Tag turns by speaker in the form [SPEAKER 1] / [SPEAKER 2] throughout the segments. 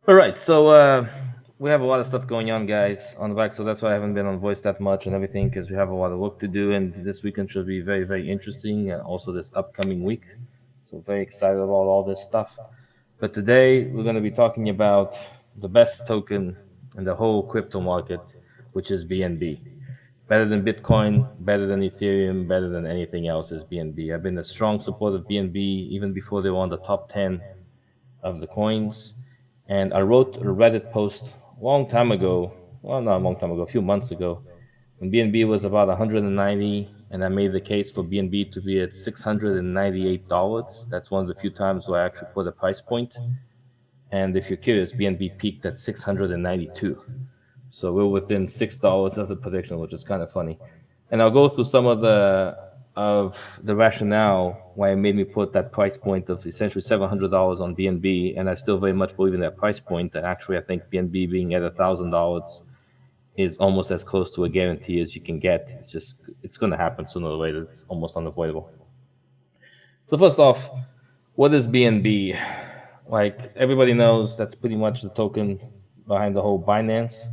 [SPEAKER 1] All right, so we have a lot of stuff going on, guys, on the back, so that's why I haven't been on voice that much and everything, because we have a lot of work to do, and this weekend should be very, very interesting, and also this upcoming week. So very excited about all this stuff. But today we're going to be talking about the best token in the whole crypto market, which is BNB. Better than Bitcoin, better than Ethereum, better than anything else is BNB. I've been a strong supporter of BNB even before they were on the top 10 of the coins. And I wrote a Reddit post a long time ago, well, not a long time ago, a few months ago, when BNB was about 190, and I made the case for BNB to be at $698. That's one of the few times where I actually put a price point. And if you're curious, BNB peaked at 692. So we're within $6 of the prediction, which is kind of funny. And I'll go through some of the rationale why it made me put that price point of essentially $700 on BNB, and I still very much believe in that price point. And actually, I think BNB being at $1,000 is almost as close to a guarantee as you can get. It's going to happen sooner or later. It's almost unavoidable. So first off, what is BNB? Like everybody knows, that's pretty much the token behind the whole Binance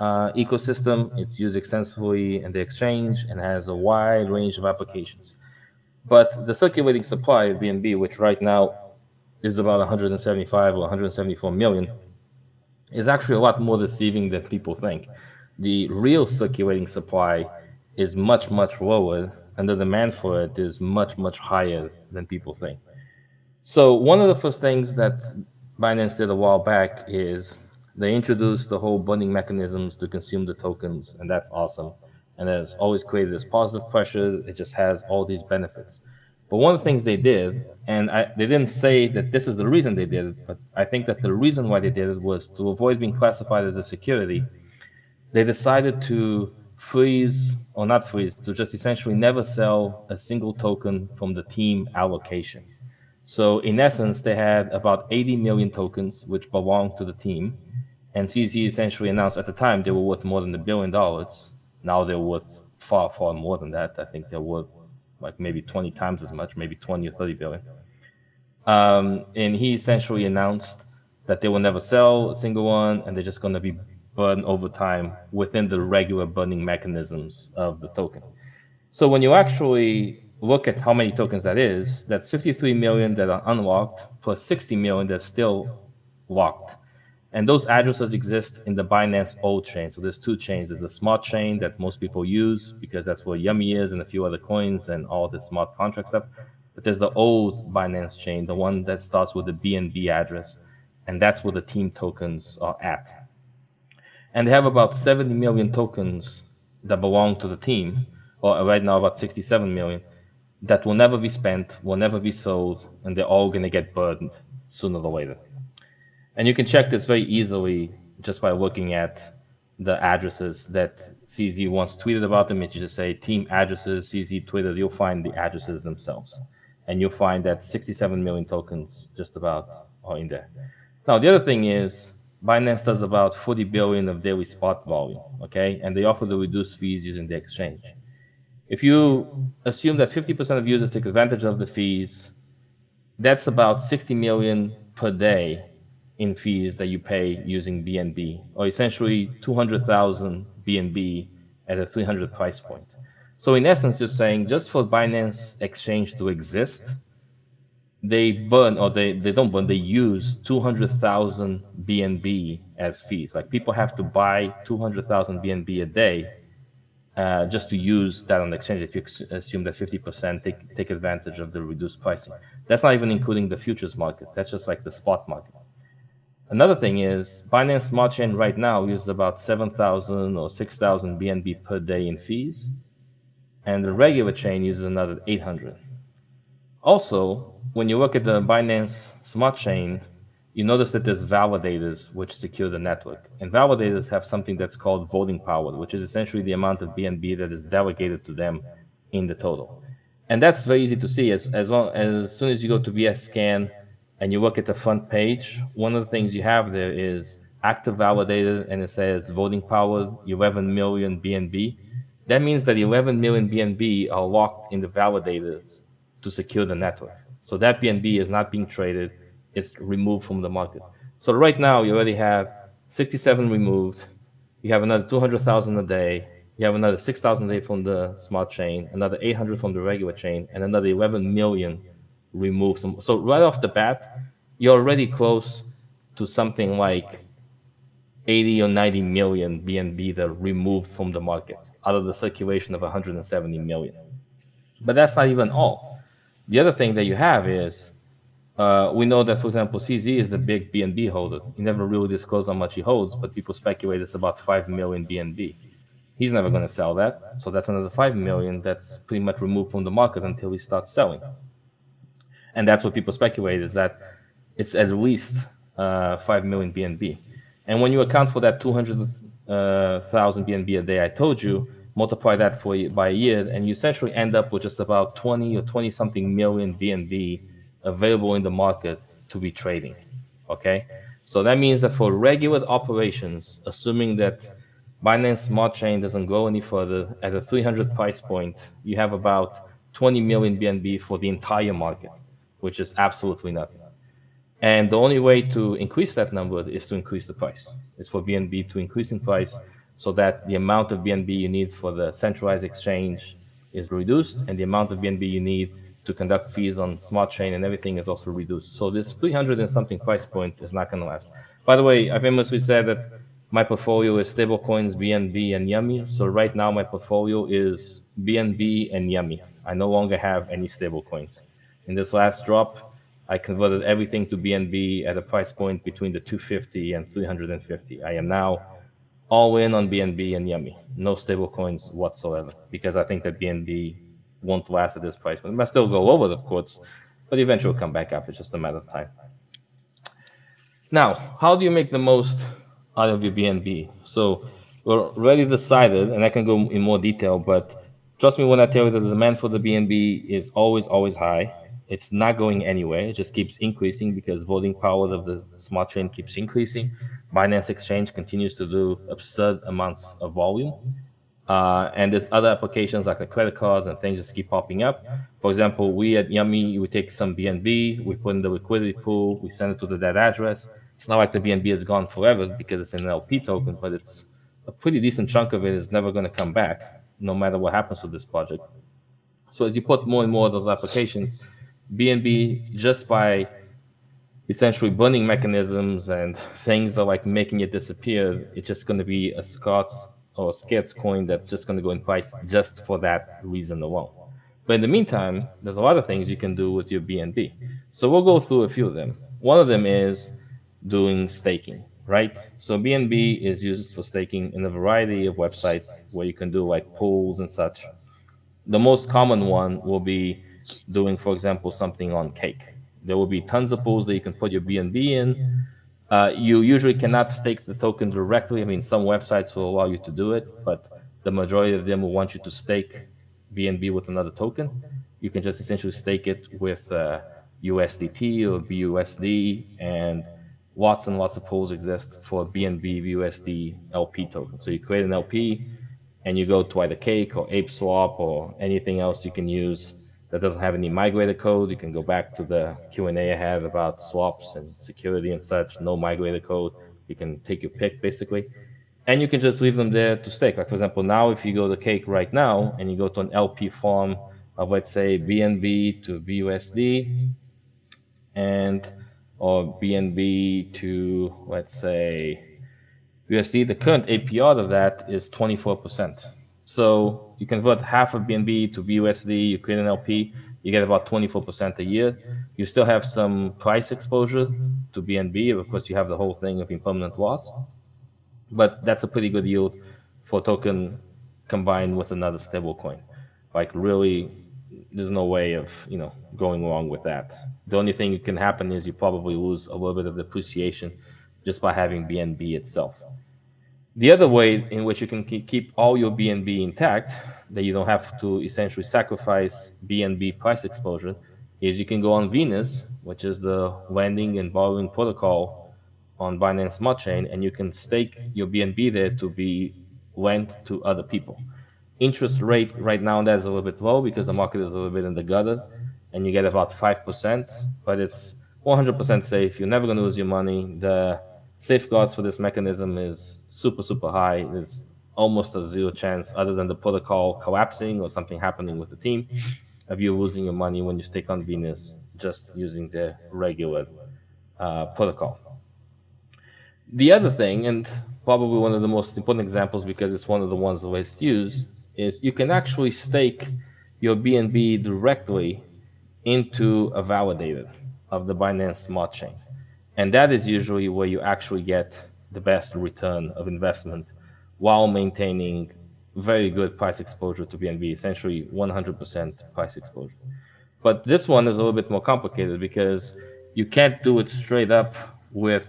[SPEAKER 1] ecosystem. It's used extensively in the exchange and has a wide range of applications. But the circulating supply of BNB, which right now is about 175 or 174 million, is actually a lot more deceiving than people think. The real circulating supply is much, much lower, and the demand for it is much, much higher than people think. So one of the first things that Binance did a while back is they introduced the whole bundling mechanisms to consume the tokens, and that's awesome. And it has always created this positive pressure. It just has all these benefits. But one of the things they did, and they didn't say that this is the reason they did it, but I think that the reason why they did it was to avoid being classified as a security. They decided to freeze, or not freeze, to just essentially never sell a single token from the team allocation. So in essence, they had about 80 million tokens which belonged to the team, and CZ essentially announced at the time they were worth more than $1 billion. Now they're worth far, far more than that. I think they're worth like maybe 20 times as much, maybe 20 or 30 billion. And he essentially announced that they will never sell a single one, and they're just going to be burned over time within the regular burning mechanisms of the token. So when you actually look at how many tokens that is, that's 53 million that are unlocked plus 60 million that's still locked. And those addresses exist in the Binance old chain. So there's two chains. There's the smart chain that most people use because that's where Yummy is and a few other coins and all the smart contract stuff. But there's the old Binance chain, the one that starts with the BNB address. And that's where the team tokens are at. And they have about 70 million tokens that belong to the team, or right now about 67 million, that will never be spent, will never be sold, and they're all going to get burned sooner or later. And you can check this very easily just by looking at the addresses that CZ once tweeted about them. If you just say team addresses, CZ Twitter, you'll find the addresses themselves. And you'll find that 67 million tokens just about are in there. Now, the other thing is Binance does about 40 billion of daily spot volume, okay? And they offer the reduced fees using the exchange. If you assume that 50% of users take advantage of the fees, that's about 60 million per day in fees that you pay using BNB, or essentially 200,000 BNB at a 300 price point. So in essence, you're saying just for Binance Exchange to exist, they burn, or they don't burn, they use 200,000 BNB as fees. Like people have to buy 200,000 BNB a day just to use that on the exchange. If you assume that 50% take advantage of the reduced pricing. That's not even including the futures market. That's just like the spot market. Another thing is Binance Smart Chain right now uses about 7,000 or 6,000 BNB per day in fees, and the regular chain uses another 800. Also, when you look at the Binance Smart Chain, you notice that there's validators which secure the network. And validators have something that's called voting power, which is essentially the amount of BNB that is delegated to them in the total. And that's very easy to see. As soon as you go to BS Scan and you look at the front page, one of the things you have there is active validator, and it says voting power 11 million BNB. That means that 11 million BNB are locked in the validators to secure the network. So that BNB is not being traded. It's removed from the market. So right now you already have 67 removed. You have another 200,000 a day. You have another 6,000 a day from the smart chain, another 800 from the regular chain, and another 11 million removed. So right off the bat, you're already close to something like 80 or 90 million BNB that are removed from the market out of the circulation of 170 million. But that's not even all. The other thing that you have is we know that, for example, CZ is a big BNB holder. He never really disclosed how much he holds, but people speculate it's about 5 million BNB. He's never going to sell that. So that's another 5 million that's pretty much removed from the market until he starts selling. And that's what people speculate is that it's at least 5 million BNB. And when you account for that 200,000 BNB a day I told you, multiply that by a year, and you essentially end up with just about 20 or 20 something million BNB available in the market to be trading. Okay, so that means that for regular operations, assuming that Binance Smart Chain doesn't go any further at a 300 price point, you have about 20 million BNB for the entire market, which is absolutely nothing. And the only way to increase that number is to increase the price. It's for BNB to increase in price so that the amount of BNB you need for the centralized exchange is reduced, and the amount of BNB you need to conduct fees on smart chain and everything is also reduced. So this 300 and something price point is not going to last. By the way, I famously said that my portfolio is stablecoins, BNB, and Yummy. So right now my portfolio is BNB and Yummy. I no longer have any stablecoins. In this last drop, I converted everything to BNB at a price point between the 250 and 350. I am now all in on BNB and Yummy. No stable coins whatsoever, because I think that BNB won't last at this price. It might still go over, of course, but eventually will come back up. It's just a matter of time. Now, how do you make the most out of your BNB? So we're already decided, and I can go in more detail, but trust me when I tell you that the demand for the BNB is always, always high. It's not going anywhere. It just keeps increasing because voting power of the smart chain keeps increasing. Binance Exchange continues to do absurd amounts of volume. And there's other applications like the credit cards and things just keep popping up. For example, we at Yummy, we take some BNB, we put in the liquidity pool, we send it to that address. It's not like the BNB is gone forever because it's an LP token, but it's a pretty decent chunk of it is never going to come back, no matter what happens with this project. So as you put more and more of those applications, BNB, just by essentially burning mechanisms and things that are like making it disappear, it's just going to be a scarce coin that's just going to go in price just for that reason alone. But in the meantime, there's a lot of things you can do with your BNB. So we'll go through a few of them. One of them is doing staking, right? So BNB is used for staking in a variety of websites where you can do like pools and such. The most common one will be doing, for example, something on Cake. There will be tons of pools that you can put your BNB in. You usually cannot stake the token directly. I mean, some websites will allow you to do it, but the majority of them will want you to stake BNB with another token. You can just essentially stake it with USDT or BUSD, and lots and lots of pools exist for BNB USD LP token. So you create an LP, and you go to either Cake or ApeSwap or anything else you can use that doesn't have any migrator code. You can go back to the Q&A I had about swaps and security and such. No migrator code. You can take your pick basically, and you can just leave them there to stake. Like for example, now if you go to Cake right now and you go to an LP farm of let's say BNB to BUSD and or BNB to let's say USD, the current APR of that is 24%. So you convert half of BNB to BUSD, you create an LP, you get about 24% a year. You still have some price exposure to BNB. Of course, you have the whole thing of impermanent loss, but that's a pretty good yield for a token combined with another stable coin. Like really, there's no way of going wrong with that. The only thing that can happen is you probably lose a little bit of depreciation just by having BNB itself. The other way in which you can keep all your BNB intact, that you don't have to essentially sacrifice BNB price exposure, is you can go on Venus, which is the lending and borrowing protocol on Binance Smart Chain, and you can stake your BNB there to be lent to other people. Interest rate right now on that is a little bit low because the market is a little bit in the gutter, and you get about 5%, but it's 100% safe. You're never going to lose your money. The safeguards for this mechanism is super, super high. There's almost a zero chance, other than the protocol collapsing or something happening with the team, of you losing your money when you stake on Venus just using the regular protocol. The other thing, and probably one of the most important examples because it's one of the ones the least used, is you can actually stake your BNB directly into a validator of the Binance Smart Chain. And that is usually where you actually get the best return of investment while maintaining very good price exposure to BNB, essentially 100% price exposure. But this one is a little bit more complicated because you can't do it straight up with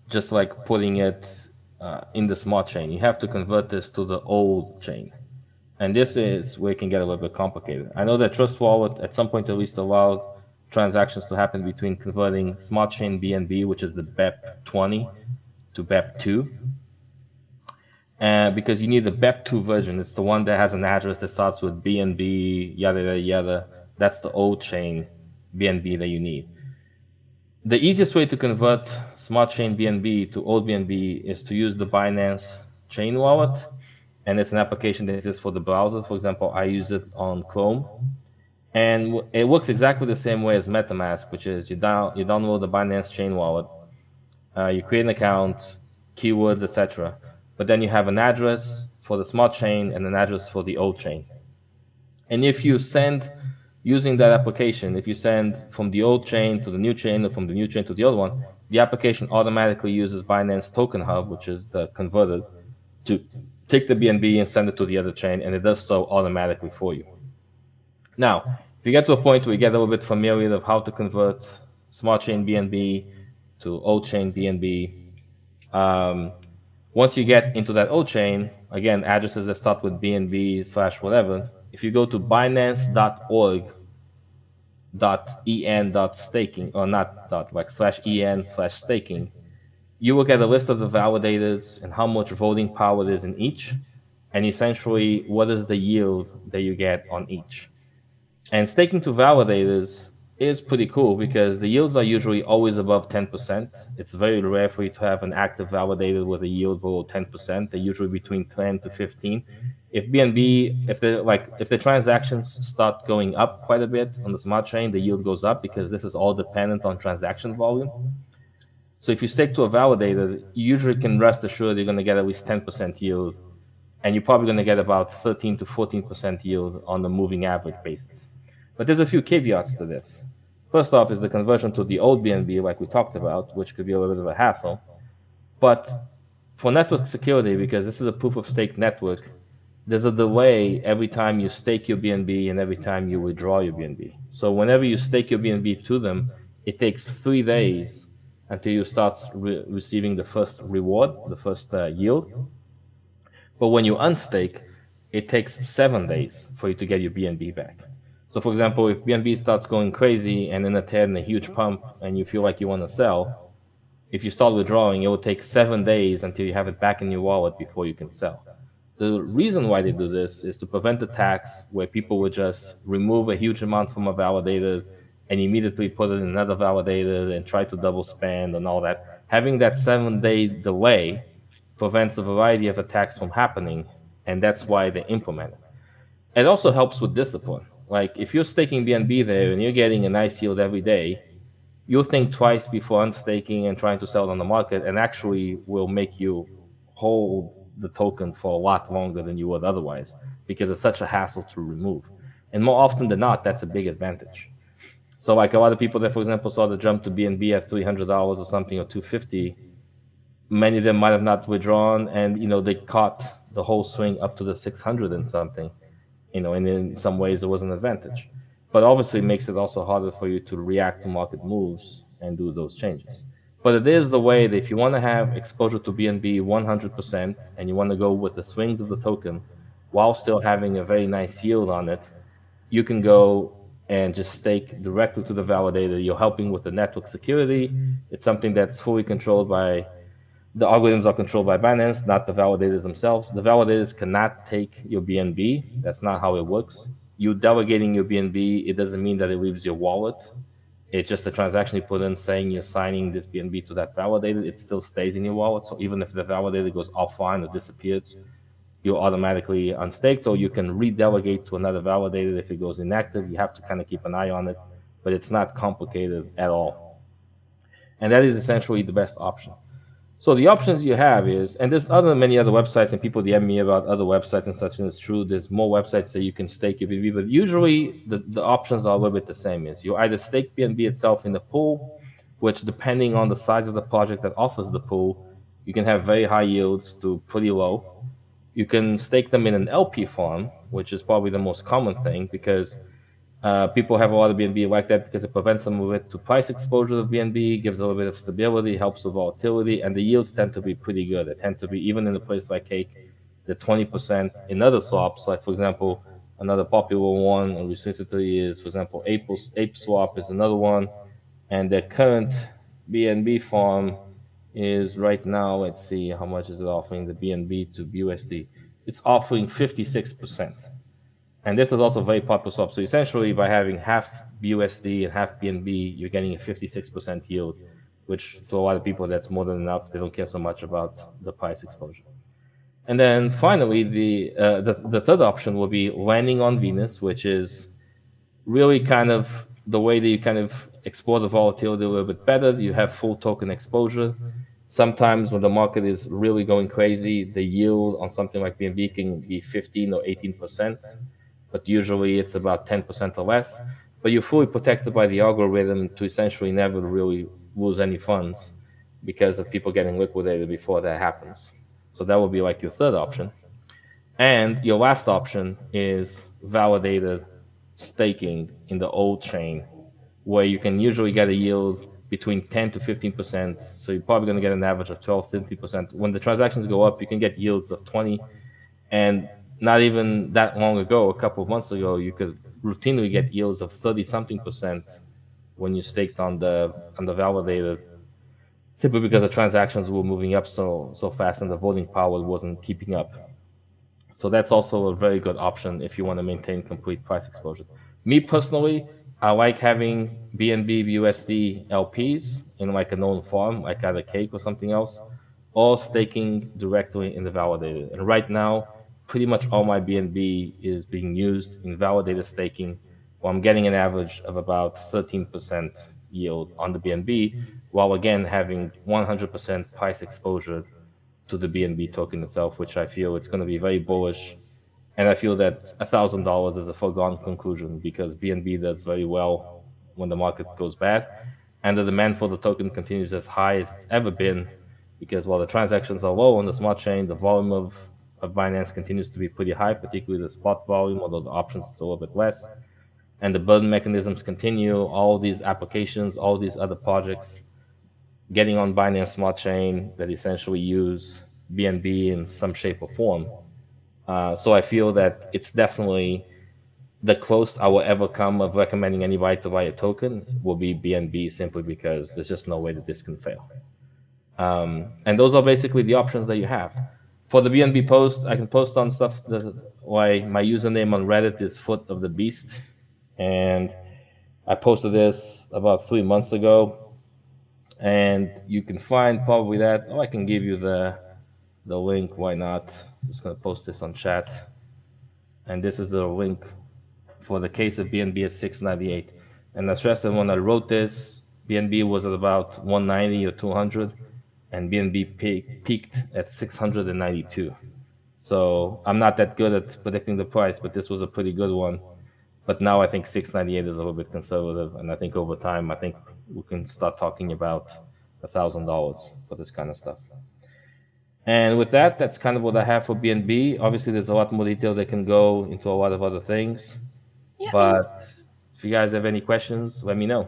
[SPEAKER 1] just like putting it in the smart chain. You have to convert this to the old chain. And this is where it can get a little bit complicated. I know that Trust Wallet at some point at least allowed transactions to happen between converting smart chain BNB, which is the BEP20, to BEP2. Because you need the BEP2 version. It's the one that has an address that starts with BNB, yada, yada, yada. That's the old chain BNB that you need. The easiest way to convert smart chain BNB to old BNB is to use the Binance chain wallet. And it's an application that exists for the browser. For example, I use it on Chrome. And it works exactly the same way as MetaMask, which is you download the Binance chain wallet, you create an account, keywords, etc. But then you have an address for the smart chain and an address for the old chain. And if you send, using that application, if you send from the old chain to the new chain or from the new chain to the old one, the application automatically uses Binance Token Hub, which is the converter, to take the BNB and send it to the other chain, and it does so automatically for you. Now, if you get to a point where you get a little bit familiar of how to convert smart chain BNB to old chain BNB, once you get into that old chain, again, addresses that start with BNB/whatever, if you go to binance.org.en.staking, or not dot, like /en/staking, you will get a list of the validators and how much voting power there is in each, and essentially what is the yield that you get on each. And staking to validators is pretty cool because the yields are usually always above 10%. It's very rare for you to have an active validator with a yield below 10%. They're usually between 10 to 15. If BNB, if the transactions start going up quite a bit on the smart chain, the yield goes up because this is all dependent on transaction volume. So if you stake to a validator, you usually can rest assured you're going to get at least 10% yield, and you're probably going to get about 13 to 14% yield on the moving average basis. But there's a few caveats to this. First off is the conversion to the old BNB, like we talked about, which could be a little bit of a hassle. But for network security, because this is a proof of stake network, there's a delay every time you stake your BNB and every time you withdraw your BNB. So whenever you stake your BNB to them, it takes 3 days until you start receiving the first reward, the first yield. But when you unstake, it takes 7 days for you to get your BNB back. So for example, if BNB starts going crazy and then it had a huge pump and you feel like you want to sell, if you start withdrawing, it will take 7 days until you have it back in your wallet before you can sell. The reason why they do this is to prevent attacks where people would just remove a huge amount from a validator and immediately put it in another validator and try to double spend and all that. Having that 7-day delay prevents a variety of attacks from happening, and that's why they implement it. It also helps with discipline. Like if you're staking BNB there and you're getting a nice yield every day, you'll think twice before unstaking and trying to sell it on the market, and actually will make you hold the token for a lot longer than you would otherwise because it's such a hassle to remove. And more often than not, that's a big advantage. So like a lot of people that, for example, saw the jump to BNB at $300 or something, or $250, many of them might have not withdrawn, and they caught the whole swing up to the 600 and something, and in some ways it was an advantage. But obviously it makes it also harder for you to react to market moves and do those changes. But it is the way that if you want to have exposure to BNB 100% and you want to go with the swings of the token while still having a very nice yield on it, you can go and just stake directly to the validator. You're helping with the network security. It's something that's fully controlled by, the algorithms are controlled by Binance, not the validators themselves. The validators cannot take your BNB. That's not how it works. you delegating your BNB, it doesn't mean that it leaves your wallet. It's just a transaction you put in saying you're signing this BNB to that validator. It still stays in your wallet. So even if the validator goes offline or disappears, you're automatically unstaked, or you can redelegate to another validator if it goes inactive. You have to kind of keep an eye on it, but it's not complicated at all. And that is essentially the best option. So the options you have is, and there's many other websites, and people DM me about other websites and such, and it's true, there's more websites that you can stake your BNB, but usually the options are a little bit the same. Is you either stake BNB itself in the pool, which depending on the size of the project that offers the pool, you can have very high yields to pretty low. You can stake them in an LP farm, which is probably the most common thing, because people have a lot of BNB like that because it prevents them with to price exposure of BNB, gives a little bit of stability, helps with volatility, and the yields tend to be pretty good. They tend to be, even in a place like Cake, the 20% in other swaps, like for example, another popular one or recently is, for example, Ape Swap is another one, and the current BNB farm is right now, let's see, how much is it offering the BNB to BUSD? It's offering 56%. And this is also very popular swap. So essentially, by having half BUSD and half BNB, you're getting a 56% yield, which to a lot of people, that's more than enough. They don't care so much about the price exposure. And then finally, the third option will be landing on Venus, which is really kind of the way that you kind of explore the volatility a little bit better. You have full token exposure. Sometimes when the market is really going crazy, the yield on something like BNB can be 15 or 18%, but usually it's about 10% or less. But you're fully protected by the algorithm to essentially never really lose any funds because of people getting liquidated before that happens. So that will be like your third option. And your last option is validated staking in the old chain, where you can usually get a yield between 10 to 15%. So you're probably going to get an average of 12, 50%. When the transactions go up, you can get yields of 20. And not even that long ago, a couple of months ago, you could routinely get yields of 30-something% when you staked on the validator, simply because the transactions were moving up so fast and the voting power wasn't keeping up. So that's also a very good option if you want to maintain complete price exposure. Me personally, I like having BNB USD LPs in like a known farm, like either Cake or something else, or staking directly in the validator. And right now, pretty much all my BNB is being used in validator staking, where I'm getting an average of about 13% yield on the BNB, while again having 100% price exposure to the BNB token itself, which I feel it's going to be very bullish. And I feel that $1,000 is a foregone conclusion because BNB does very well when the market goes bad, and the demand for the token continues as high as it's ever been, because while the transactions are low on the smart chain, the volume of Binance continues to be pretty high, particularly the spot volume, although the options is a little bit less. And the burden mechanisms continue, all these applications, all these other projects getting on Binance Smart Chain that essentially use BNB in some shape or form. So I feel that it's definitely the closest I will ever come of recommending anybody to buy a token will be BNB, simply because there's just no way that this can fail. And those are basically the options that you have. For the BNB post, I can post on stuff why my username on Reddit is Foot of the Beast. And I posted this about 3 months ago. And you can find probably that. Oh, I can give you the link. Why not? I'm just going to post this on chat. And this is the link for the case of BNB at 698. And I stressed that when I wrote this, BNB was at about 190 or 200. And BNB peaked at 692. So I'm not that good at predicting the price, but this was a pretty good one. But now I think 698 is a little bit conservative, and I think over time, I think we can start talking about $1,000 for this kind of stuff. And with that, that's kind of what I have for BNB. Obviously, there's a lot more detail that can go into a lot of other things. Yeah. But if you guys have any questions, let me know.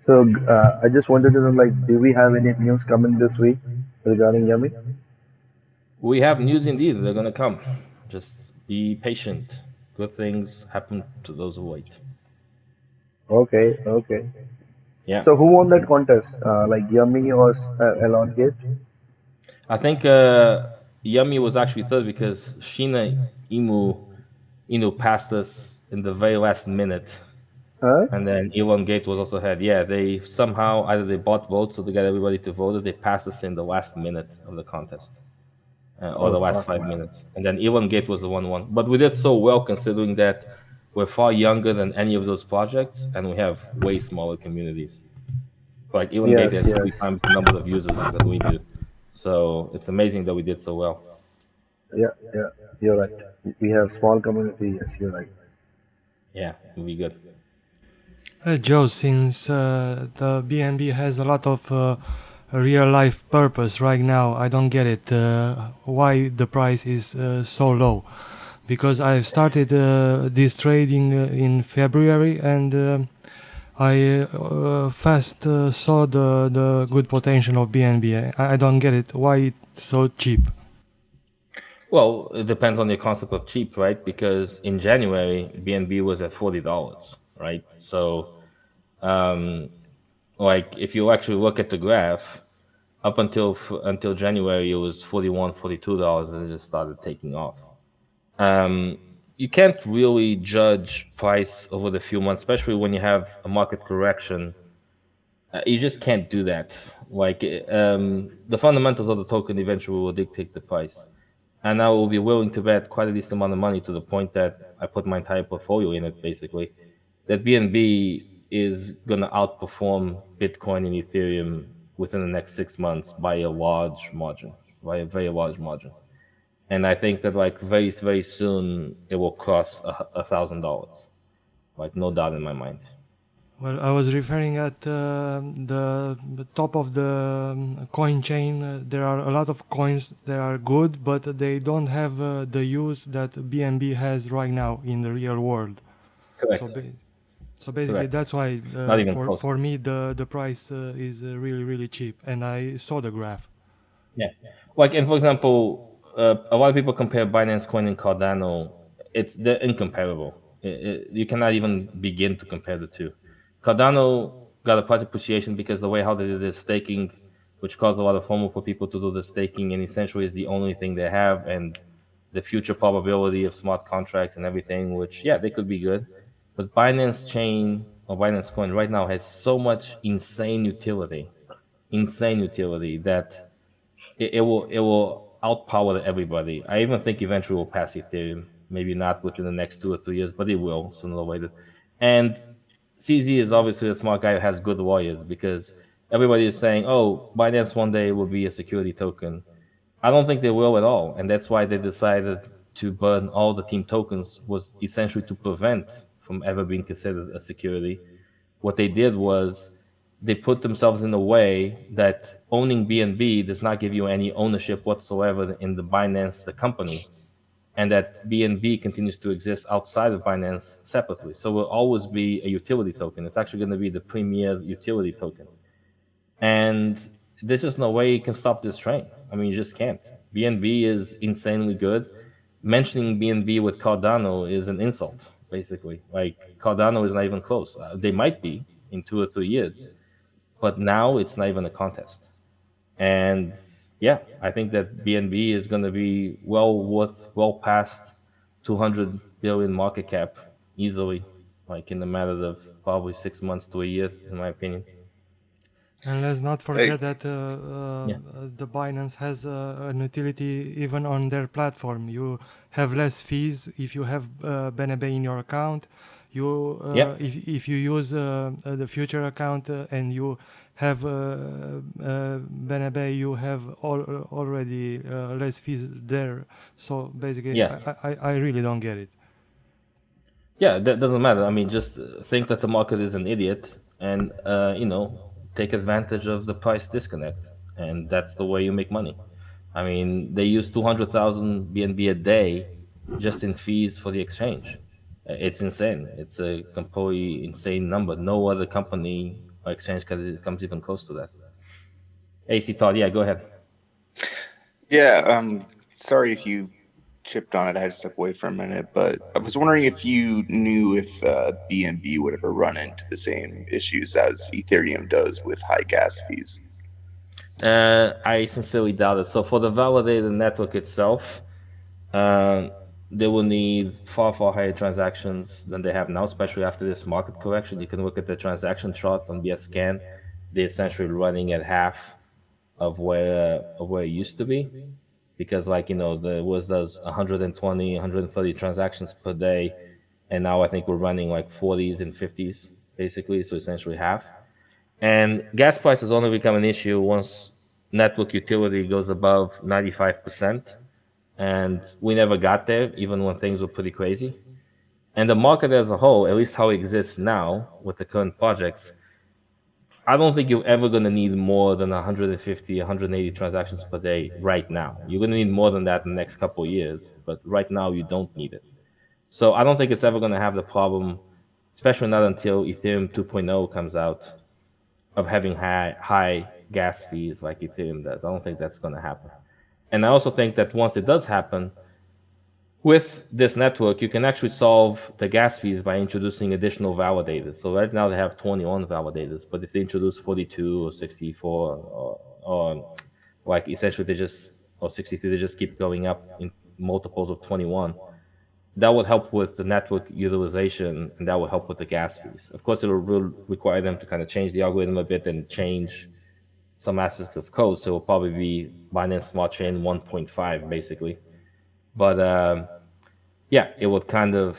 [SPEAKER 2] So I just wanted to know, like, do we have any news coming this week regarding Yummy?
[SPEAKER 1] We have news indeed. They're going to come. Just be patient. Good things happen to those who wait.
[SPEAKER 2] Okay, okay.
[SPEAKER 1] Yeah.
[SPEAKER 2] So who won that contest? Like Yummy or Elongate?
[SPEAKER 1] I think Yummy was actually third because Sheena Emu passed us in the very last minute.
[SPEAKER 2] Huh?
[SPEAKER 1] And then Elon Gate was also had. Yeah, they somehow either they bought votes or they got everybody to vote, or they passed us in the last minute of the contest, or
[SPEAKER 2] Oh
[SPEAKER 1] the last
[SPEAKER 2] fuck,
[SPEAKER 1] 5 minutes. And then Elon Gate was the one. But we did so well considering that we're far younger than any of those projects, and we have way smaller communities. Like Elon Gate
[SPEAKER 2] yes,
[SPEAKER 1] has
[SPEAKER 2] yes,
[SPEAKER 1] 3 times the number of users that we do. So it's amazing that we did so well.
[SPEAKER 2] yeah, yeah. You're right. We have small community. Yes, you're right.
[SPEAKER 1] Yeah, it'll be good.
[SPEAKER 3] Joe, since the BNB has a lot of real life purpose right now, I don't get it. Why the price is so low? Because I've started this trading in February and I fast saw the good potential of BNB. I don't get it. Why it's so cheap?
[SPEAKER 1] Well, it depends on your concept of cheap, right? Because in January, BNB was at $40, right? So, um, like if you actually look at the graph, up until January, it was 41, $42, and it just started taking off. Um, you can't really judge price over the few months, especially when you have a market correction. You just can't do that. Like the fundamentals of the token eventually will dictate the price. And I will be willing to bet quite a decent amount of money to the point that I put my entire portfolio in it, basically. That BNB is going to outperform Bitcoin and Ethereum within the next 6 months by a large margin, by a very large margin. And I think that like very, very soon it will cross $1,000, like no doubt in my mind.
[SPEAKER 3] Well, I was referring at the top of the coin chain. There are a lot of coins that are good, but they don't have the use that BNB has right now in the real world. So,
[SPEAKER 1] Correct.
[SPEAKER 3] so basically,
[SPEAKER 1] Correct.
[SPEAKER 3] that's why
[SPEAKER 1] Not even
[SPEAKER 3] for
[SPEAKER 1] close.
[SPEAKER 3] for me the price is really really cheap, and I saw the graph.
[SPEAKER 1] Yeah. Like, and for example, a lot of people compare Binance Coin and Cardano. They're incomparable. You cannot even begin to compare the two. Cardano got a price appreciation because the way how they did their staking, which caused a lot of FOMO for people to do the staking, and essentially is the only thing they have, and the future probability of smart contracts and everything, which yeah, they could be good. But Binance Chain or Binance Coin right now has so much insane utility that it will outpower everybody. I even think eventually will pass Ethereum. Maybe not within the next 2 or 3 years, but it will sooner or later. And CZ is obviously a smart guy who has good lawyers because everybody is saying, "Oh, Binance one day will be a security token." I don't think they will at all, and that's why they decided to burn all the team tokens was essentially to prevent from ever being considered a security. What they did was they put themselves in a way that owning BNB does not give you any ownership whatsoever in the Binance, the company, and that BNB continues to exist outside of Binance separately. So it will always be a utility token. It's actually going to be the premier utility token. And there's just no way you can stop this train. I mean, you just can't. BNB is insanely good. Mentioning BNB with Cardano is an insult, basically. Like, Cardano is not even close. They might be in 2 or 3 years, but now it's not even a contest. And yeah, I think that BNB is going to be well past 200 billion market cap easily, like in a matter of probably 6 months to a year, in my opinion.
[SPEAKER 3] And let's not
[SPEAKER 4] Hey,
[SPEAKER 3] forget that
[SPEAKER 1] Yeah.
[SPEAKER 3] the Binance has an utility even on their platform. You have less fees if you have BNB in your account.
[SPEAKER 1] Yeah.
[SPEAKER 3] If you use the future account and you have BNB, you have already less fees there. So basically,
[SPEAKER 1] Yes.
[SPEAKER 3] I really don't get it.
[SPEAKER 1] Yeah, that doesn't matter. I mean, just think that the market is an idiot and, take advantage of the price disconnect. And that's the way you make money. I mean, they use 200,000 BNB a day just in fees for the exchange. It's insane. It's a completely insane number. No other company or exchange comes even close to that. AC Todd, yeah, go ahead.
[SPEAKER 4] yeah, sorry if you chipped on it. I had to step away for a minute, but I was wondering if you knew if BNB would ever run into the same issues as Ethereum does with high gas fees.
[SPEAKER 1] I sincerely doubt it. So for the validated network itself, uh, they will need far, far higher transactions than they have now, especially after this market correction. You can look at the transaction chart on BSCAN. They're essentially running at half of where it used to be, because like there was those 120, 130 transactions per day, and now I think we're running like 40s and 50s basically, so essentially half. And gas prices only become an issue once network utility goes above 95%. And we never got there, even when things were pretty crazy. And the market as a whole, at least how it exists now with the current projects, I don't think you're ever going to need more than 150, 180 transactions per day right now. You're going to need more than that in the next couple of years, but right now you don't need it. So I don't think it's ever going to have the problem, especially not until Ethereum 2.0 comes out, of having high gas fees like Ethereum does. I don't think that's going to happen. And I also think that once it does happen, with this network, you can actually solve the gas fees by introducing additional validators. So right now they have 21 validators, but if they introduce 42 or 64, or like essentially or 63, they just keep going up in multiples of 21. That would help with the network utilization, and that would help with the gas fees. Of course, it will require them to kind of change the algorithm a bit and change some aspects of code. So it will probably be Binance Smart Chain 1.5 basically. But yeah, it would kind of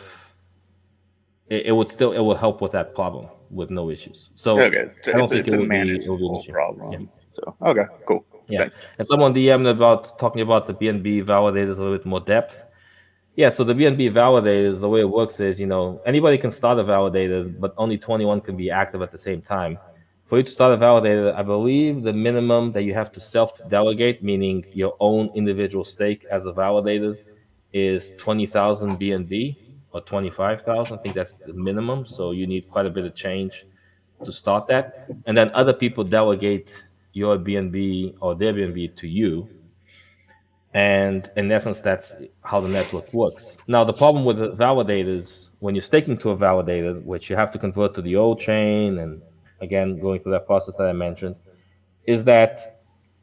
[SPEAKER 1] it will help with that problem with no issues. So
[SPEAKER 4] Okay, so
[SPEAKER 1] I don't think
[SPEAKER 4] it's
[SPEAKER 1] it
[SPEAKER 4] a
[SPEAKER 1] will be an
[SPEAKER 4] manageable
[SPEAKER 1] issue.
[SPEAKER 4] problem.
[SPEAKER 1] Yeah.
[SPEAKER 4] So okay, cool.
[SPEAKER 1] Yeah.
[SPEAKER 4] Thanks.
[SPEAKER 1] And someone DM'd about talking about the BNB validators a little bit more depth. Yeah, so the BNB validators, the way it works is, anybody can start a validator, but only 21 can be active at the same time. For you to start a validator, I believe the minimum that you have to self-delegate, meaning your own individual stake as a validator, is 20,000 BNB or 25,000. I think that's the minimum. So you need quite a bit of change to start that. And then other people delegate your BNB or their BNB to you. And in essence, that's how the network works. Now, the problem with the validators, when you're staking to a validator, which you have to convert to the old chain, and again, going through that process that I mentioned, is that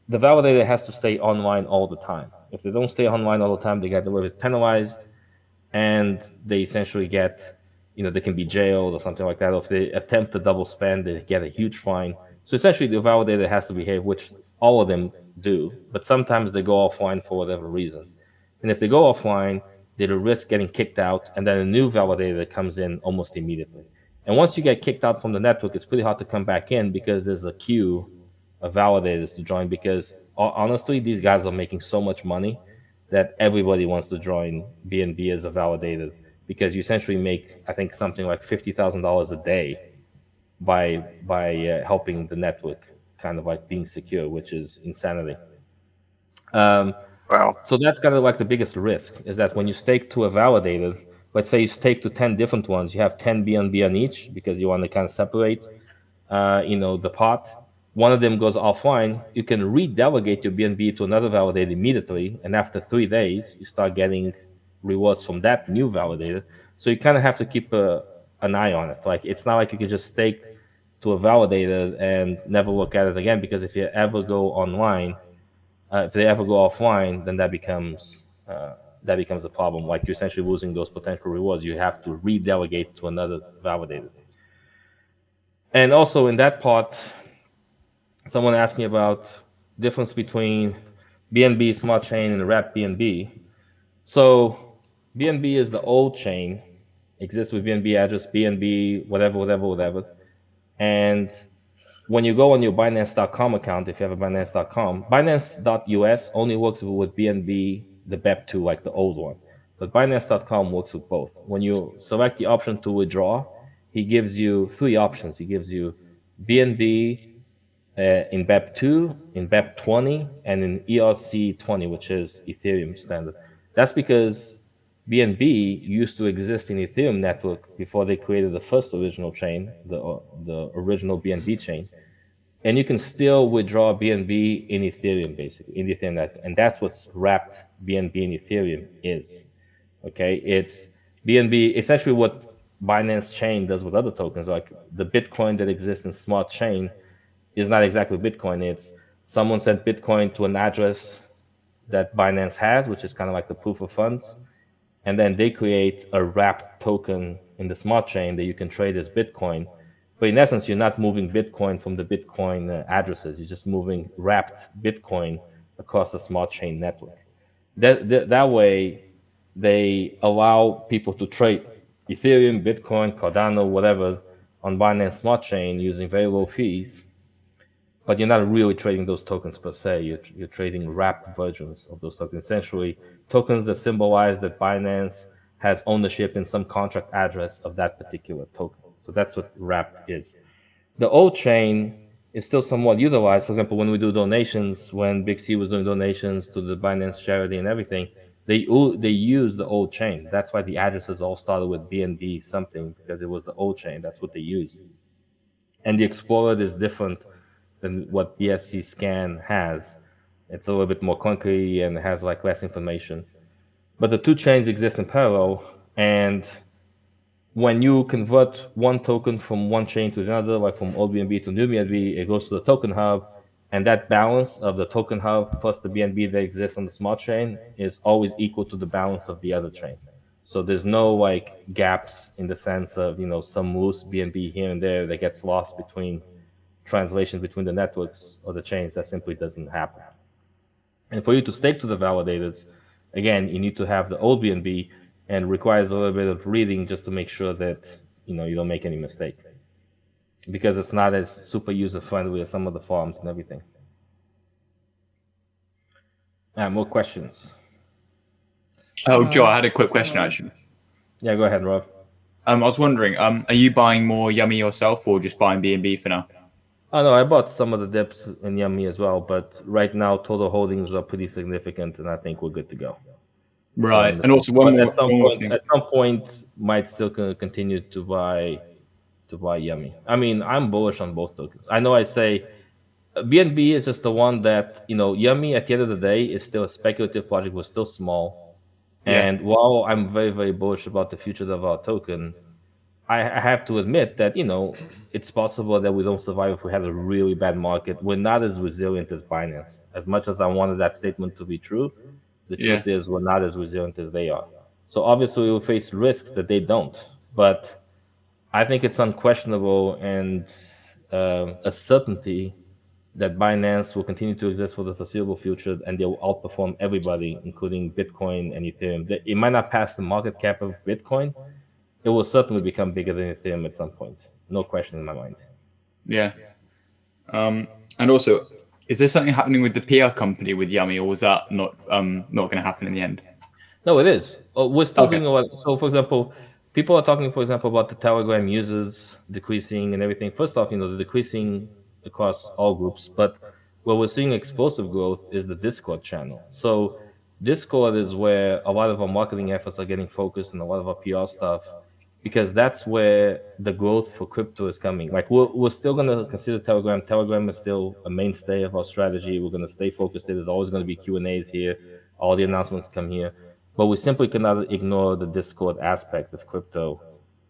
[SPEAKER 1] the validator has to stay online all the time. If they don't stay online all the time, they get a little bit penalized, and they essentially get, they can be jailed or something like that. Or if they attempt to double spend, they get a huge fine. So essentially, the validator has to behave, which all of them do, but sometimes they go offline for whatever reason. And if they go offline, they risk getting kicked out, and then a new validator comes in almost immediately. And once you get kicked out from the network, it's pretty hard to come back in because there's a queue of validators to join, because honestly, these guys are making so much money that everybody wants to join BNB as a validator, because you essentially make, I think, something like $50,000 a day by helping the network kind of like being secure, which is insanity.
[SPEAKER 4] Wow.
[SPEAKER 1] So that's kind of like the biggest risk, is that when you stake to a validator, let's say you stake to 10 different ones, you have 10 BNB on each because you want to kind of separate, the pot. One of them goes offline, you can redelegate your BNB to another validator immediately, and after 3 days, you start getting rewards from that new validator. So you kind of have to keep an eye on it. Like, it's not like you can just stake to a validator and never look at it again, because if you ever go online, if they ever go offline, then that becomes a problem. Like, you're essentially losing those potential rewards. You have to redelegate to another validator. And also in that part, someone asked me about difference between BNB Smart Chain and Wrap BNB. So BNB is the old chain, exists with BNB address, BNB, whatever. And when you go on your Binance.com account, if you have a Binance.com, Binance.us only works with BNB, the BEP2, like the old one. But Binance.com works with both. When you select the option to withdraw, he gives you 3 options. He gives you BNB in BEP2, in BEP20, and in ERC20, which is Ethereum standard. That's because BNB used to exist in Ethereum network before they created the first original chain, the original BNB chain. And you can still withdraw BNB in Ethereum, basically, in the Ethereum network. And that's what's wrapped BNB in Ethereum is. Okay, it's BNB, it's actually what Binance Chain does with other tokens. Like, the Bitcoin that exists in Smart Chain is not exactly Bitcoin. It's someone sent Bitcoin to an address that Binance has, which is kind of like the proof of funds. and then they create a wrapped token in the smart chain that you can trade as Bitcoin. But in essence, you're not moving Bitcoin from the Bitcoin addresses. You're just moving wrapped Bitcoin across the smart chain network. That way, they allow people to trade Ethereum, Bitcoin, Cardano, whatever, on Binance Smart Chain using very low fees. But you're not really trading those tokens per se. You're trading wrapped versions of those tokens. Essentially, tokens that symbolize that Binance has ownership in some contract address of that particular token. So that's what wrapped is. The old chain is still somewhat utilized. For example, when we do donations, when Big C was doing donations to the Binance charity and everything, they use the old chain. That's why the addresses all started with BNB something, because it was the old chain. That's what they used. And the Explorer is different than what BSC Scan has. It's a little bit more clunky and has like less information. But the two chains exist in parallel, and when you convert one token from one chain to another, like from old BNB to new BNB, it goes to the token hub, and that balance of the token hub plus the BNB that exists on the smart chain is always equal to the balance of the other chain. So there's no like gaps in the sense of, you know, some loose BNB here and there that gets lost between translation between the networks or the chains. That simply doesn't happen. And for you to stake to the validators, again, you need to have the old BNB, and requires a little bit of reading just to make sure that, you know, you don't make any mistake, because it's not as super user friendly as some of the farms and everything. More questions?
[SPEAKER 5] Oh, Joe, I had a quick question actually.
[SPEAKER 1] Yeah, go ahead, Rob.
[SPEAKER 5] I was wondering, are you buying more Yummy yourself or just buying BNB for now?
[SPEAKER 1] Oh no, I bought some of the dips in Yummy as well, but right now total holdings are pretty significant, and I think we're good to go.
[SPEAKER 5] Right,
[SPEAKER 1] So,
[SPEAKER 5] and also one more thing.
[SPEAKER 1] At some point, might still continue to buy Yummy. I mean, I'm bullish on both tokens. I know I say BNB is just the one that, you know, Yummy at the end of the day is still a speculative project. We're still small, and while I'm very, very bullish about the future of our token, I have to admit that, you know, it's possible that we don't survive if we have a really bad market. We're not as resilient as Binance. As much as I wanted that statement to be true, the truth is we're not as resilient as they are. So obviously we'll face risks that they don't. But I think it's unquestionable and a certainty that Binance will continue to exist for the foreseeable future, and they'll outperform everybody, including Bitcoin and Ethereum. It might not pass the market cap of Bitcoin. It will certainly become bigger than Ethereum at some point. No question in my mind.
[SPEAKER 5] Yeah. And also, is there something happening with the PR company with Yummy, or was that not going to happen in the end?
[SPEAKER 1] No, it is. We're still doing a lot. So, for example, people are talking, for example, about the Telegram users decreasing and everything. First off, you know, the decreasing across all groups, but where we're seeing explosive growth is the Discord channel. So Discord is where a lot of our marketing efforts are getting focused and a lot of our PR stuff, because that's where the growth for crypto is coming. Like we're still going to consider Telegram. Telegram is still a mainstay of our strategy. We're going to stay focused. There's always going to be Q&As here. All the announcements come here. But we simply cannot ignore the Discord aspect of crypto,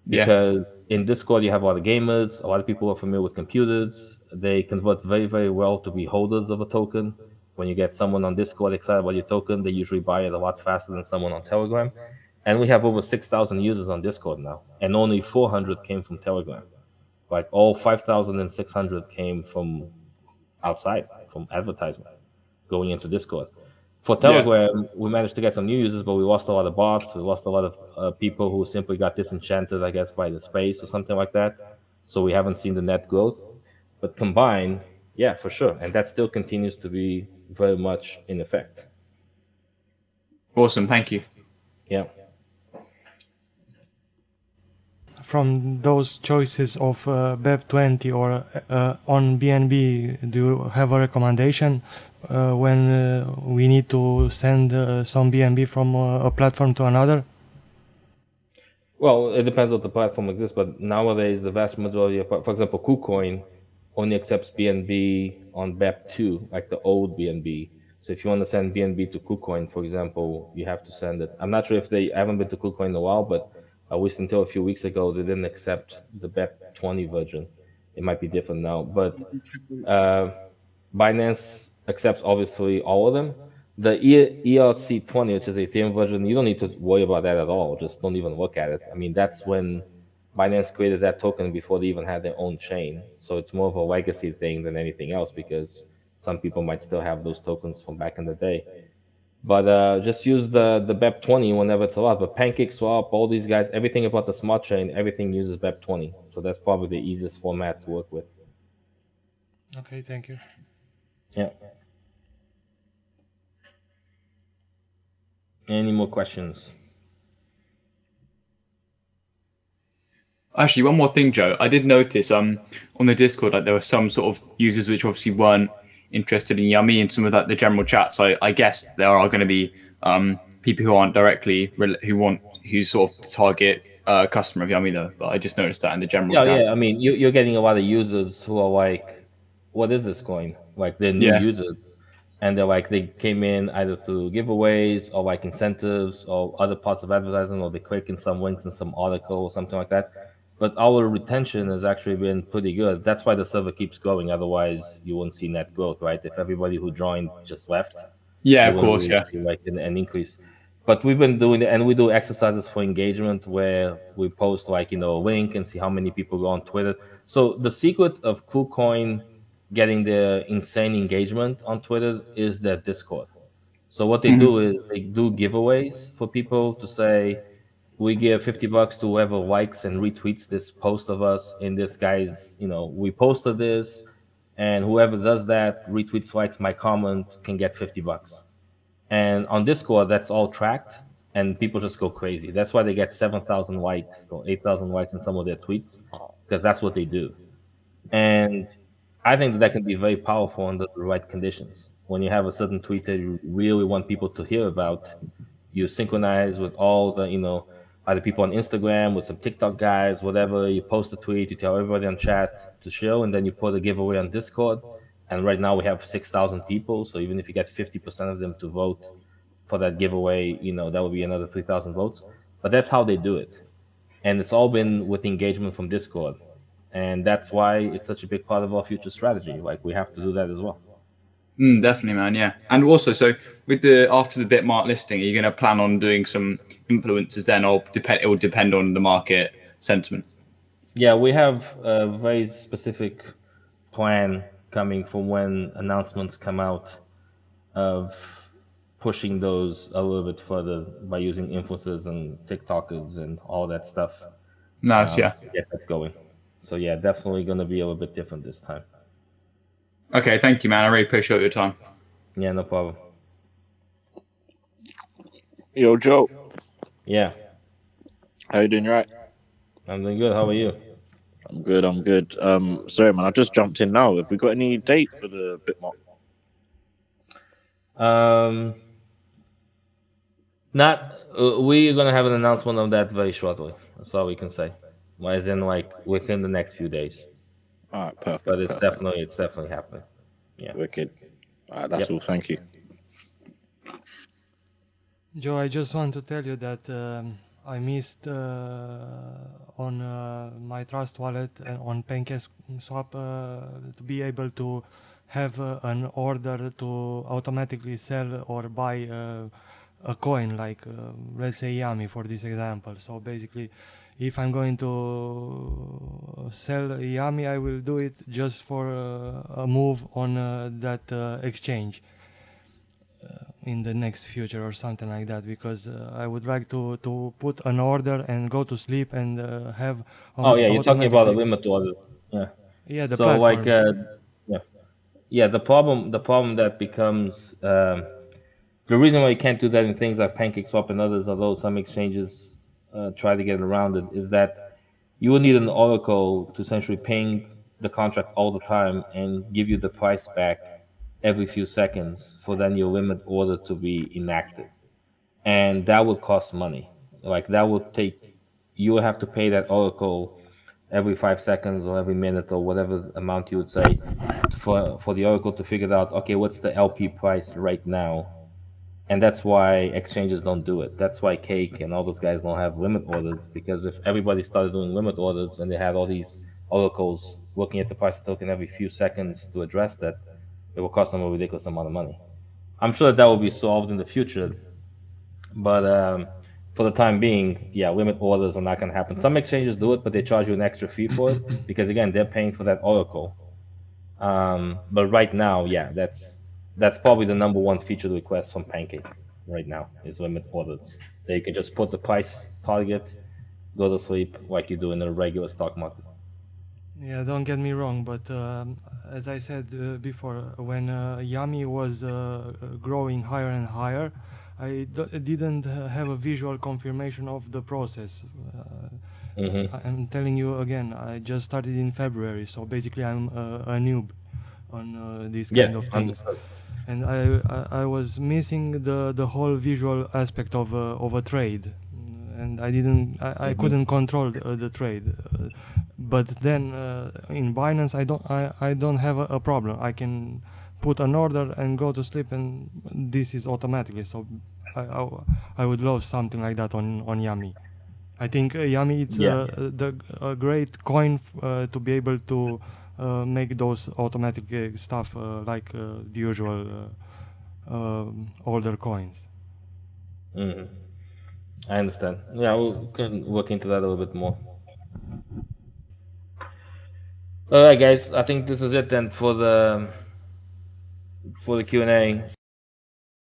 [SPEAKER 1] because in Discord you have a lot of gamers, a lot of people are familiar with computers. They convert very, very well to be holders of a token. When you get someone on Discord excited about your token, they usually buy it a lot faster than someone on Telegram. And we have over 6,000 users on Discord now, and only 400 came from Telegram. Like all 5,600 came from outside, from advertisement going into Discord. For Telegram, we managed to get some new users, but we lost a lot of bots. We lost a lot of people who simply got disenchanted, I guess, by the space or something like that. So we haven't seen the net growth. But combined, yeah, for sure. And that still continues to be very much in effect.
[SPEAKER 5] Awesome. Thank you.
[SPEAKER 1] Yeah.
[SPEAKER 3] From those choices of BEP20 or on BNB, do you have a recommendation when we need to send some BNB from a platform to another?
[SPEAKER 1] Well, it depends what the platform exists, but nowadays the vast majority of, for example, KuCoin only accepts BNB on BEP2, like the old BNB. So if you want to send BNB to KuCoin, for example, you have to send it. I'm not sure if I haven't been to KuCoin in a while, but at least until a few weeks ago, they didn't accept the BEP20 version. It might be different now, but Binance accepts obviously all of them. The ERC20, which is the Ethereum version, you don't need to worry about that at all. Just don't even look at it. I mean, that's when Binance created that token before they even had their own chain. So it's more of a legacy thing than anything else because some people might still have those tokens from back in the day. But just use the BEP20 whenever it's allowed. But PancakeSwap, all these guys, everything about the smart chain, everything uses BEP20. So that's probably the easiest format to work with.
[SPEAKER 3] Okay, thank you.
[SPEAKER 1] Yeah. Any more questions?
[SPEAKER 5] Actually, one more thing, Joe. I did notice on the Discord that there were some sort of users which obviously weren't interested in Yummy and some of that the general chat. So I guess there are going to be people who aren't directly who sort of target customer of Yummy though. But I just noticed that in the general
[SPEAKER 1] Yeah,
[SPEAKER 5] chat.
[SPEAKER 1] yeah. I mean, you're getting a lot of users who are like, "What is this coin?" Like they're new
[SPEAKER 5] Yeah.
[SPEAKER 1] users, and they're like they came in either through giveaways or like incentives or other parts of advertising, or they click in some links in some article or something like that. But our retention has actually been pretty good. That's why the server keeps growing. Otherwise, you won't see net growth, right? If everybody who joined just left,
[SPEAKER 5] Yeah,
[SPEAKER 1] you
[SPEAKER 5] of
[SPEAKER 1] wouldn't
[SPEAKER 5] course.
[SPEAKER 1] really
[SPEAKER 5] Yeah.
[SPEAKER 1] see like an increase. But we've been doing it, and we do exercises for engagement where we post like a link and see how many people go on Twitter. So the secret of KuCoin getting the insane engagement on Twitter is their Discord. So what they do is they do giveaways for people to say, we give $50 to whoever likes and retweets this post of us in this guy's, we posted this, and whoever does that, retweets, likes my comment, can get $50. And on Discord, that's all tracked, and people just go crazy. That's why they get 7,000 likes or 8,000 likes in some of their tweets, because that's what they do. And I think that can be very powerful under the right conditions. When you have a certain tweet that you really want people to hear about, you synchronize with all the, other people on Instagram, with some TikTok guys, whatever. You post a tweet, you tell everybody on chat to show, and then you put a giveaway on Discord. And right now we have 6,000 people. So even if you get 50% of them to vote for that giveaway, that would be another 3,000 votes. But that's how they do it. And it's all been with engagement from Discord. And that's why it's such a big part of our future strategy. Like we have to do that as well.
[SPEAKER 5] Definitely, man. Yeah, and also, so with the after the Bitmart listing, are you going to plan on doing some influencers then, or it will depend on the market sentiment?
[SPEAKER 1] Yeah, we have a very specific plan coming for when announcements come out of pushing those a little bit further by using influencers and TikTokers and all that stuff
[SPEAKER 5] Nice. Yeah.
[SPEAKER 1] to get that going. So yeah, definitely going to be a little bit different this time.
[SPEAKER 5] Okay. Thank you, man. I really appreciate your time.
[SPEAKER 1] Yeah, no problem.
[SPEAKER 6] Yo, Joe.
[SPEAKER 1] Yeah,
[SPEAKER 6] How you doing? You right?
[SPEAKER 1] I'm doing good. How are you?
[SPEAKER 6] I'm good. I'm good. Sorry, man. I just jumped in now. Have we got any date for the Bitmart?
[SPEAKER 1] Not. We're gonna have an announcement of that very shortly. That's all we can say. As in, like within the next few days.
[SPEAKER 6] All right, perfect.
[SPEAKER 1] But it's
[SPEAKER 6] perfect.
[SPEAKER 1] definitely happening. Yeah.
[SPEAKER 6] Wicked. All right, that's
[SPEAKER 1] Yep.
[SPEAKER 6] all. Thank you.
[SPEAKER 3] Joe, I just want to tell you that I missed on my Trust wallet and on PancakeSwap to be able to have an order to automatically sell or buy a coin, like let's say Yami for this example. So basically, if I'm going to sell Yami, I will do it just for a move on that exchange in the next future or something like that, because I would like to put an order and go to sleep and have
[SPEAKER 1] Oh yeah, you're talking about a
[SPEAKER 3] automatically.
[SPEAKER 1] limit order. Yeah.
[SPEAKER 3] Yeah, the
[SPEAKER 1] So
[SPEAKER 3] platform.
[SPEAKER 1] like yeah, yeah. The problem that becomes the reason why you can't do that in things like PancakeSwap and others, although some exchanges try to get around it, is that you will need an oracle to essentially ping the contract all the time and give you the price back every few seconds for then your limit order to be enacted. And that would cost money. Like that would take, you would have to pay that oracle every 5 seconds or every minute or whatever amount you would say for the oracle to figure out, okay, what's the LP price right now? And that's why exchanges don't do it. That's why Cake and all those guys don't have limit orders, because if everybody started doing limit orders and they had all these oracles looking at the price of the token every few seconds to address that, it will cost them a ridiculous amount of money. I'm sure that will be solved in the future, but for the time being, yeah, limit orders are not going to happen. Some exchanges do it, but they charge you an extra fee for it because again, they're paying for that oracle. But right now, yeah, that's probably the number one feature request from Pancake right now is limit orders. They can just put the price target, go to sleep like you do in a regular stock market.
[SPEAKER 3] Yeah, don't get me wrong, but as I said before, when Yami was growing higher and higher, didn't have a visual confirmation of the process. I'm telling you again, I just started in February, so basically I'm a noob on these kind of things.
[SPEAKER 1] Understood.
[SPEAKER 3] And I was missing the whole visual aspect of a trade, and I couldn't control the trade. But then in Binance I don't have a problem. I can put an order and go to sleep, and this is automatically. So I would love something like that on Yami. I think Yami it's a great coin to be able to make those automatic stuff like the usual older coins.
[SPEAKER 1] I understand. Yeah, we can look into that a little bit more. All right, guys. I think this is it then for the Q&A.